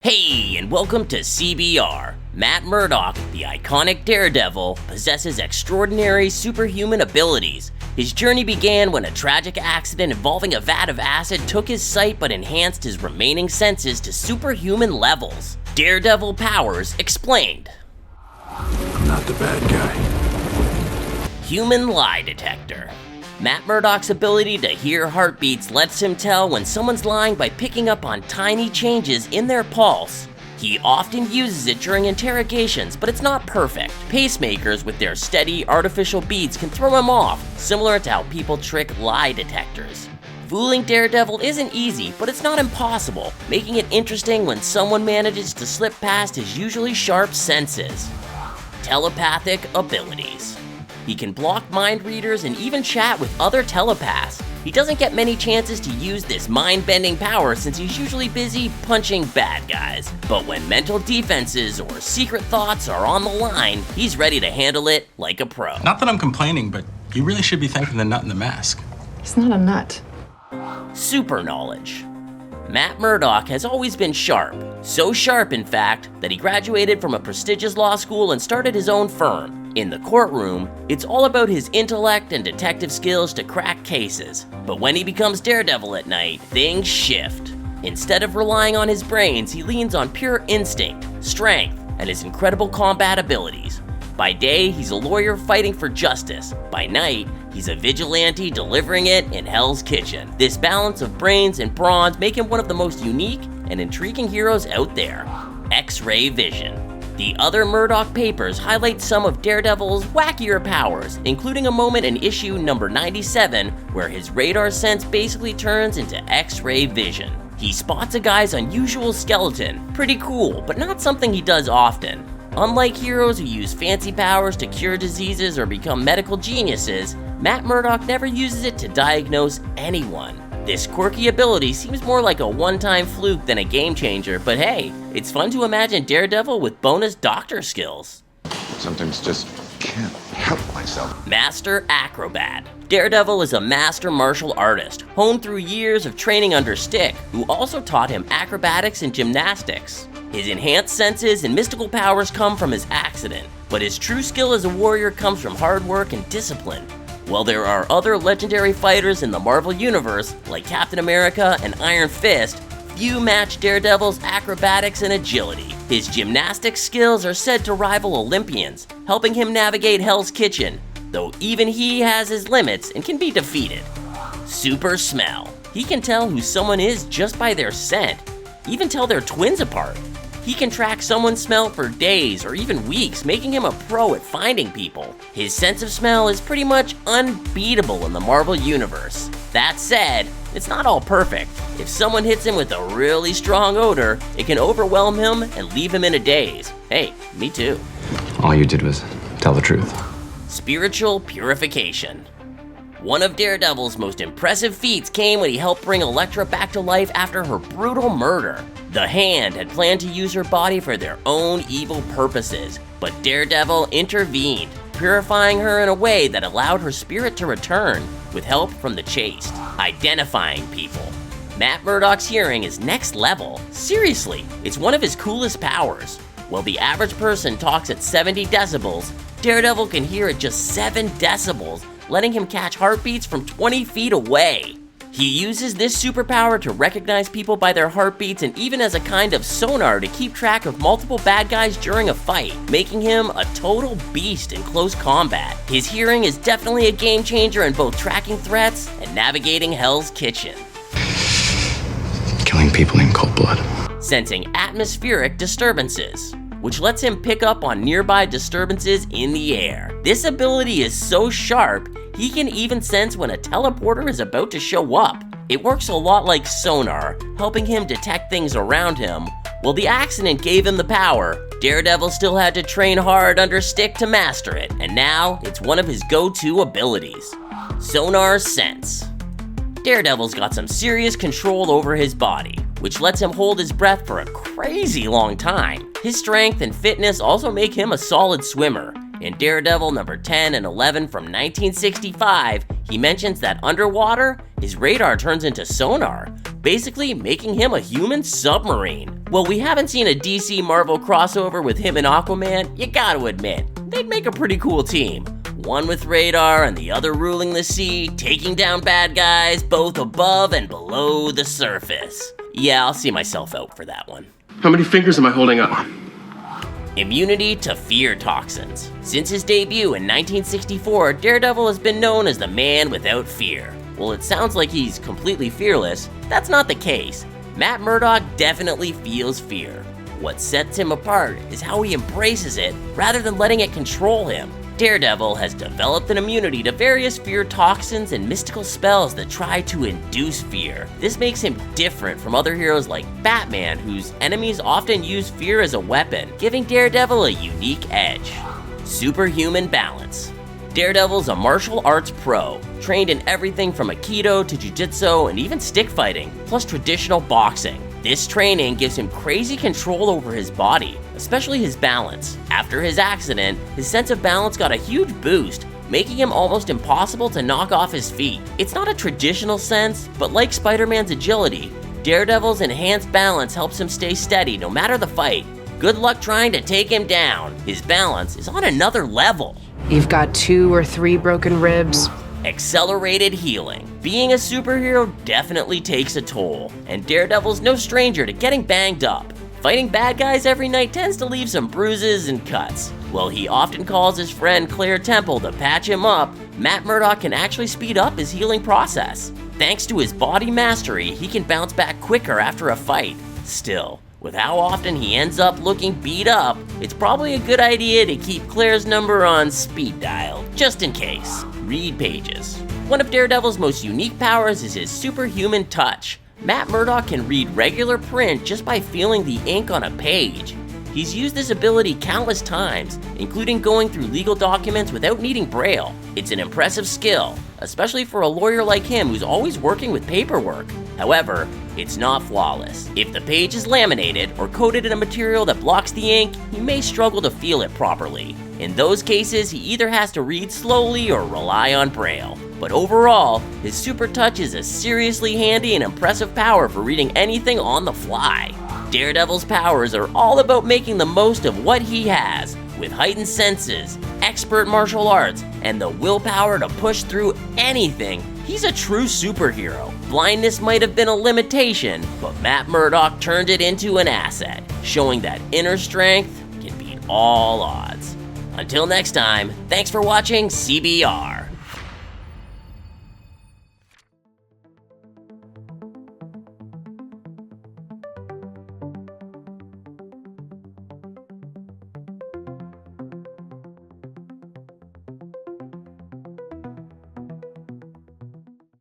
Hey, and welcome to CBR. Matt Murdock, the iconic Daredevil, possesses extraordinary superhuman abilities. His journey began when a tragic accident involving a vat of acid took his sight but enhanced his remaining senses to superhuman levels. Daredevil powers explained. I'm not the bad guy. Human lie detector. Matt Murdock's ability to hear heartbeats lets him tell when someone's lying by picking up on tiny changes in their pulse. He often uses it during interrogations, but it's not perfect. Pacemakers with their steady, artificial beats can throw him off, similar to how people trick lie detectors. Fooling Daredevil isn't easy, but it's not impossible, making it interesting when someone manages to slip past his usually sharp senses. Telepathic abilities. He can block mind readers and even chat with other telepaths. He doesn't get many chances to use this mind-bending power since he's usually busy punching bad guys. But when mental defenses or secret thoughts are on the line, he's ready to handle it like a pro. Not that I'm complaining, but you really should be thanking the nut in the mask. He's not a nut. Super knowledge. Matt Murdock has always been sharp. So sharp, in fact, that he graduated from a prestigious law school and started his own firm. In the courtroom, it's all about his intellect and detective skills to crack cases. But when he becomes Daredevil at night, things shift. Instead of relying on his brains, he leans on pure instinct, strength, and his incredible combat abilities. By day, he's a lawyer fighting for justice. By night, he's a vigilante delivering it in Hell's Kitchen. This balance of brains and bronze make him one of the most unique and intriguing heroes out there. X-ray vision. The other Murdock papers highlight some of Daredevil's wackier powers, including a moment in issue number 97 where his radar sense basically turns into X-ray vision. He spots a guy's unusual skeleton. Pretty cool, but not something he does often. Unlike heroes who use fancy powers to cure diseases or become medical geniuses, Matt Murdock never uses it to diagnose anyone. This quirky ability seems more like a one-time fluke than a game changer, but hey, it's fun to imagine Daredevil with bonus doctor skills. Sometimes just can't help myself. Master Acrobat. Daredevil is a master martial artist, honed through years of training under Stick, who also taught him acrobatics and gymnastics. His enhanced senses and mystical powers come from his accident, but his true skill as a warrior comes from hard work and discipline. While there are other legendary fighters in the Marvel Universe, like Captain America and Iron Fist, few match Daredevil's acrobatics and agility. His gymnastic skills are said to rival Olympians, helping him navigate Hell's Kitchen, though even he has his limits and can be defeated. Super smell. He can tell who someone is just by their scent, even tell their twins apart. He can track someone's smell for days or even weeks, making him a pro at finding people. His sense of smell is pretty much unbeatable in the Marvel Universe. That said, it's not all perfect. If someone hits him with a really strong odor, it can overwhelm him and leave him in a daze. Hey, me too. All you did was tell the truth. Spiritual purification. One of Daredevil's most impressive feats came when he helped bring Elektra back to life after her brutal murder. The Hand had planned to use her body for their own evil purposes, but Daredevil intervened, purifying her in a way that allowed her spirit to return, with help from the chaste. Identifying people. Matt Murdock's hearing is next level. Seriously, it's one of his coolest powers. While the average person talks at 70 decibels, Daredevil can hear at just 7 decibels, letting him catch heartbeats from 20 feet away. He uses this superpower to recognize people by their heartbeats and even as a kind of sonar to keep track of multiple bad guys during a fight, making him a total beast in close combat. His hearing is definitely a game changer in both tracking threats and navigating Hell's Kitchen. Killing people in cold blood. Sensing atmospheric disturbances, which lets him pick up on nearby disturbances in the air. This ability is so sharp, he can even sense when a teleporter is about to show up. It works a lot like sonar, helping him detect things around him. While the accident gave him the power, Daredevil still had to train hard under Stick to master it, and now it's one of his go-to abilities. Sonar Sense. Daredevil's got some serious control over his body, which lets him hold his breath for a crazy long time. His strength and fitness also make him a solid swimmer. In Daredevil number 10 and 11 from 1965, he mentions that underwater, his radar turns into sonar, basically making him a human submarine. Well, we haven't seen a DC Marvel crossover with him and Aquaman, you gotta admit, they'd make a pretty cool team. One with radar and the other ruling the sea, taking down bad guys both above and below the surface. Yeah, I'll see myself out for that one. How many fingers am I holding up? Immunity to fear toxins. Since his debut in 1964, Daredevil has been known as the man without fear. Well, it sounds like he's completely fearless. That's not the case. Matt Murdock definitely feels fear. What sets him apart is how he embraces it rather than letting it control him. Daredevil has developed an immunity to various fear toxins and mystical spells that try to induce fear. This makes him different from other heroes like Batman, whose enemies often use fear as a weapon, giving Daredevil a unique edge. Superhuman balance. Daredevil's a martial arts pro, trained in everything from Aikido to Jiu-Jitsu and even stick fighting, plus traditional boxing. This training gives him crazy control over his body, especially his balance. After his accident, his sense of balance got a huge boost, making him almost impossible to knock off his feet. It's not a traditional sense, but like Spider-Man's agility, Daredevil's enhanced balance helps him stay steady no matter the fight. Good luck trying to take him down. His balance is on another level. You've got 2 or 3 broken ribs. Accelerated healing. Being a superhero definitely takes a toll, and Daredevil's no stranger to getting banged up. Fighting bad guys every night tends to leave some bruises and cuts. While he often calls his friend Claire Temple to patch him up, Matt Murdock can actually speed up his healing process. Thanks to his body mastery, he can bounce back quicker after a fight. Still, with how often he ends up looking beat up, it's probably a good idea to keep Claire's number on speed dial, just in case. Read pages. One of Daredevil's most unique powers is his superhuman touch. Matt Murdock can read regular print just by feeling the ink on a page. He's used this ability countless times, including going through legal documents without needing Braille. It's an impressive skill, especially for a lawyer like him who's always working with paperwork. However, it's not flawless. If the page is laminated or coated in a material that blocks the ink, he may struggle to feel it properly. In those cases, he either has to read slowly or rely on Braille. But overall, his super touch is a seriously handy and impressive power for reading anything on the fly. Daredevil's powers are all about making the most of what he has, with heightened senses, expert martial arts, and the willpower to push through anything. He's a true superhero. Blindness might have been a limitation, but Matt Murdock turned it into an asset, showing that inner strength can beat all odds. Until next time, thanks for watching CBR.